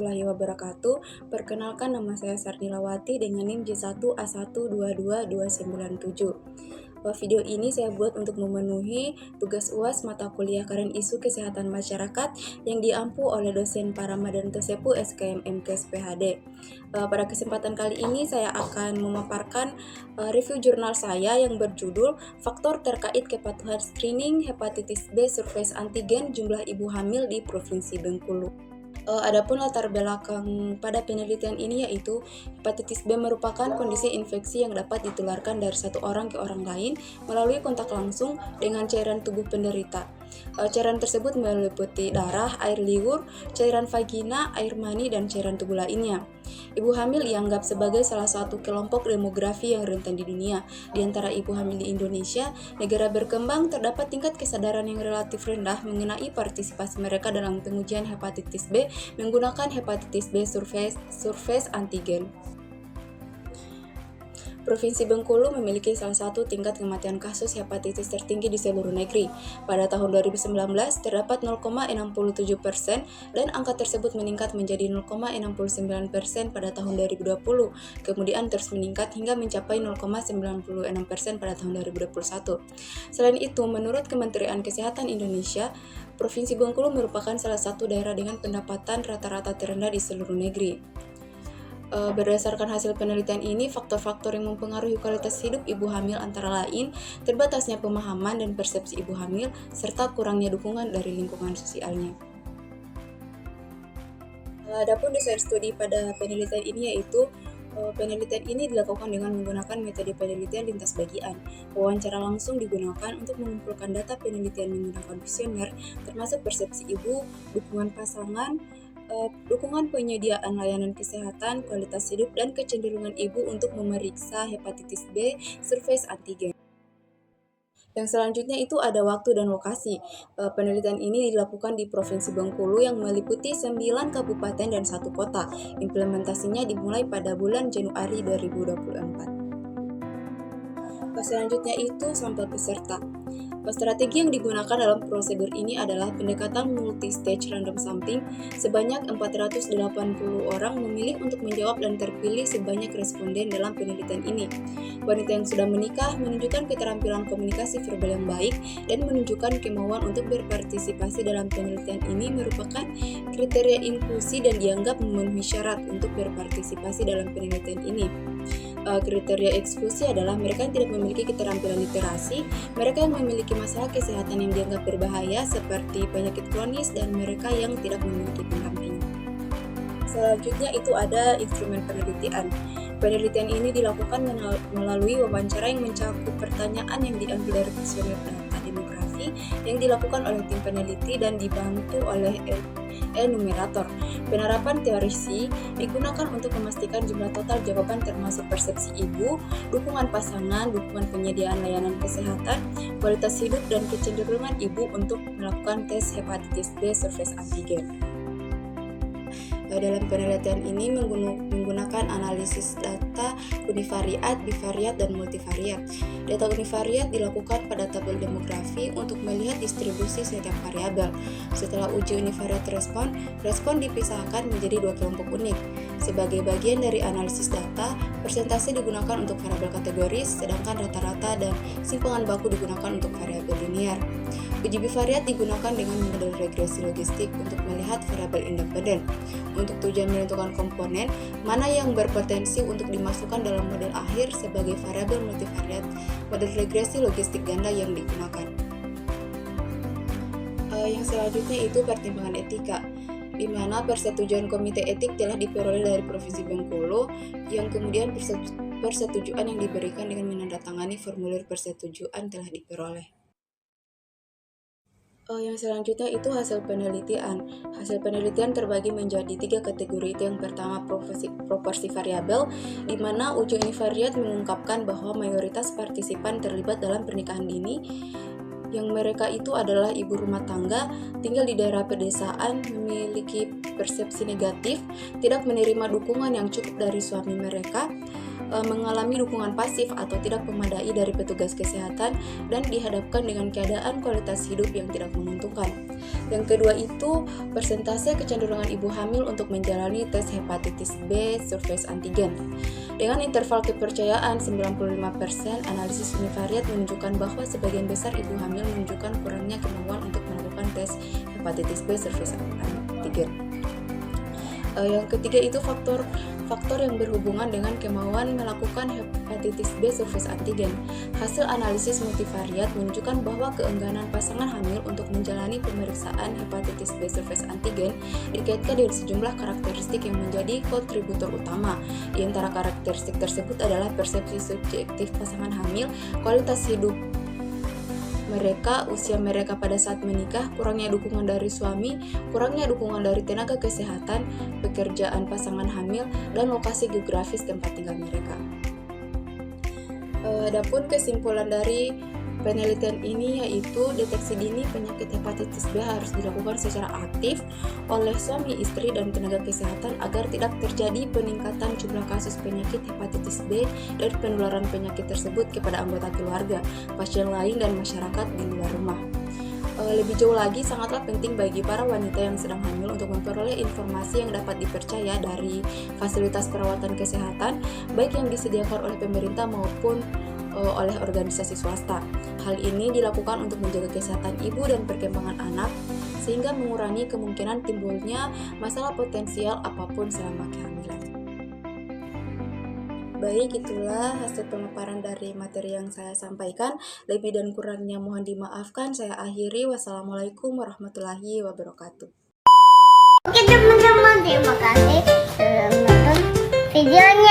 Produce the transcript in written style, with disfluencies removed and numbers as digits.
warahmatullahi wabarakatuh. Perkenalkan, nama saya Sardilawati dengan NIM J1A122297. Video ini saya buat untuk memenuhi tugas UAS mata kuliah Karen Isu Kesehatan Masyarakat yang diampu oleh dosen Paramadan Tosepu SKM MKes PhD. Pada kesempatan kali ini saya akan memaparkan review jurnal saya yang berjudul Faktor Terkait Kepatuhan Screening Hepatitis B Surface Antigen Jumlah Ibu Hamil di Provinsi Bengkulu. Adapun latar belakang pada penelitian ini yaitu hepatitis B merupakan kondisi infeksi yang dapat ditularkan dari satu orang ke orang lain melalui kontak langsung dengan cairan tubuh penderita. Cairan tersebut meliputi darah, air liur, cairan vagina, air mani, dan cairan tubuh lainnya. Ibu hamil dianggap sebagai salah satu kelompok demografi yang rentan di dunia. Di antara ibu hamil di Indonesia, negara berkembang, terdapat tingkat kesadaran yang relatif rendah mengenai partisipasi mereka dalam pengujian hepatitis B menggunakan hepatitis B surface antigen. Provinsi Bengkulu memiliki salah satu tingkat kematian kasus hepatitis tertinggi di seluruh negeri. Pada tahun 2019 terdapat 0,67% dan angka tersebut meningkat menjadi 0,69% pada tahun 2020. Kemudian terus meningkat hingga mencapai 0,96% pada tahun 2021. Selain itu, menurut Kementerian Kesehatan Indonesia, Provinsi Bengkulu merupakan salah satu daerah dengan pendapatan rata-rata terendah di seluruh negeri. Berdasarkan hasil penelitian ini, faktor-faktor yang mempengaruhi kualitas hidup ibu hamil antara lain terbatasnya pemahaman dan persepsi ibu hamil, serta kurangnya dukungan dari lingkungan sosialnya. Adapun desain studi pada penelitian ini yaitu penelitian ini dilakukan dengan menggunakan metode penelitian lintas bagian. Wawancara langsung digunakan untuk mengumpulkan data penelitian menggunakan kuesioner, termasuk persepsi ibu, dukungan pasangan, dukungan penyediaan layanan kesehatan, kualitas hidup, dan kecenderungan ibu untuk memeriksa hepatitis B surface antigen. Yang selanjutnya itu ada waktu dan lokasi. Penelitian ini dilakukan di Provinsi Bengkulu yang meliputi 9 kabupaten dan 1 kota. Implementasinya dimulai pada bulan Januari 2024. Selanjutnya itu sampel peserta. Strategi yang digunakan dalam prosedur ini adalah pendekatan multi-stage random sampling. Sebanyak 480 orang memilih untuk menjawab dan terpilih sebanyak responden dalam penelitian ini. Wanita yang sudah menikah menunjukkan keterampilan komunikasi verbal yang baik dan menunjukkan kemauan untuk berpartisipasi dalam penelitian ini merupakan kriteria inklusi dan dianggap memenuhi syarat untuk berpartisipasi dalam penelitian ini. Kriteria eksklusi adalah mereka yang tidak memiliki keterampilan literasi, mereka yang memiliki masalah kesehatan yang dianggap berbahaya seperti penyakit kronis, dan mereka yang tidak memiliki pendamping. Selanjutnya itu ada instrumen penelitian. Penelitian ini dilakukan melalui wawancara yang mencakup pertanyaan yang diambil dari kuesioner data demografi yang dilakukan oleh tim peneliti dan dibantu oleh enumerator. Penerapan teorisi digunakan untuk memastikan jumlah total jawaban termasuk persepsi ibu, dukungan pasangan, dukungan penyediaan layanan kesehatan, kualitas hidup, dan kecenderungan ibu untuk melakukan tes hepatitis B surface antigen. Dalam penelitian ini menggunakan analisis data univariat, bivariat, dan multivariat. Data univariat dilakukan pada tabel demografi untuk melihat distribusi setiap variabel. Setelah uji univariat respon dipisahkan menjadi 2 kelompok unik. Sebagai bagian dari analisis data, persentase digunakan untuk variabel kategoris, sedangkan rata-rata dan simpangan baku digunakan untuk variabel linear. Uji bivariat digunakan dengan model regresi logistik untuk melihat variabel independen. Untuk tujuan menentukan komponen mana yang berpotensi untuk dimasukkan dalam model akhir sebagai variabel multivariat, model regresi logistik ganda yang digunakan. Yang selanjutnya itu pertimbangan etika, di mana persetujuan komite etik telah diperoleh dari Provinsi Bengkulu, yang kemudian persetujuan yang diberikan dengan menandatangani formulir persetujuan telah diperoleh. Yang selanjutnya itu hasil penelitian. Hasil penelitian terbagi menjadi 3 kategori. Itu yang pertama proporsi variabel, di mana uji univariat mengungkapkan bahwa mayoritas partisipan terlibat dalam pernikahan dini, yang mereka itu adalah ibu rumah tangga, tinggal di daerah pedesaan, memiliki persepsi negatif, tidak menerima dukungan yang cukup dari suami mereka, mengalami dukungan pasif atau tidak memadai dari petugas kesehatan dan dihadapkan dengan keadaan kualitas hidup yang tidak menguntungkan. Yang kedua itu persentase kecenderungan ibu hamil untuk menjalani tes hepatitis B surface antigen. Dengan interval kepercayaan 95%, analisis univariat menunjukkan bahwa sebagian besar ibu hamil menunjukkan kurangnya kemauan untuk melakukan tes hepatitis B surface antigen. Yang ketiga itu faktor yang berhubungan dengan kemauan melakukan hepatitis B surface antigen. Hasil analisis multivariat menunjukkan bahwa keengganan pasangan hamil untuk menjalani pemeriksaan hepatitis B surface antigen dikaitkan dengan sejumlah karakteristik yang menjadi kontributor utama. Di antara karakteristik tersebut adalah persepsi subjektif pasangan hamil, kualitas hidup mereka, usia mereka pada saat menikah, kurangnya dukungan dari suami, kurangnya dukungan dari tenaga kesehatan, pekerjaan pasangan hamil, dan lokasi geografis tempat tinggal mereka. Adapun kesimpulan dari penelitian ini yaitu deteksi dini penyakit hepatitis B harus dilakukan secara aktif oleh suami, istri, dan tenaga kesehatan agar tidak terjadi peningkatan jumlah kasus penyakit hepatitis B dan penularan penyakit tersebut kepada anggota keluarga, pasien lain, dan masyarakat di luar rumah. Lebih jauh lagi, sangatlah penting bagi para wanita yang sedang hamil untuk memperoleh informasi yang dapat dipercaya dari fasilitas perawatan kesehatan, baik yang disediakan oleh pemerintah maupun oleh organisasi swasta. Hal ini dilakukan untuk menjaga kesehatan ibu dan perkembangan anak, sehingga mengurangi kemungkinan timbulnya masalah potensial apapun selama kehamilan. Baik, itulah hasil pemaparan dari materi yang saya sampaikan. Lebih dan kurangnya mohon dimaafkan. Saya akhiri. Wassalamualaikum warahmatullahi wabarakatuh. Oke teman-teman, terima kasih sudah menonton videonya.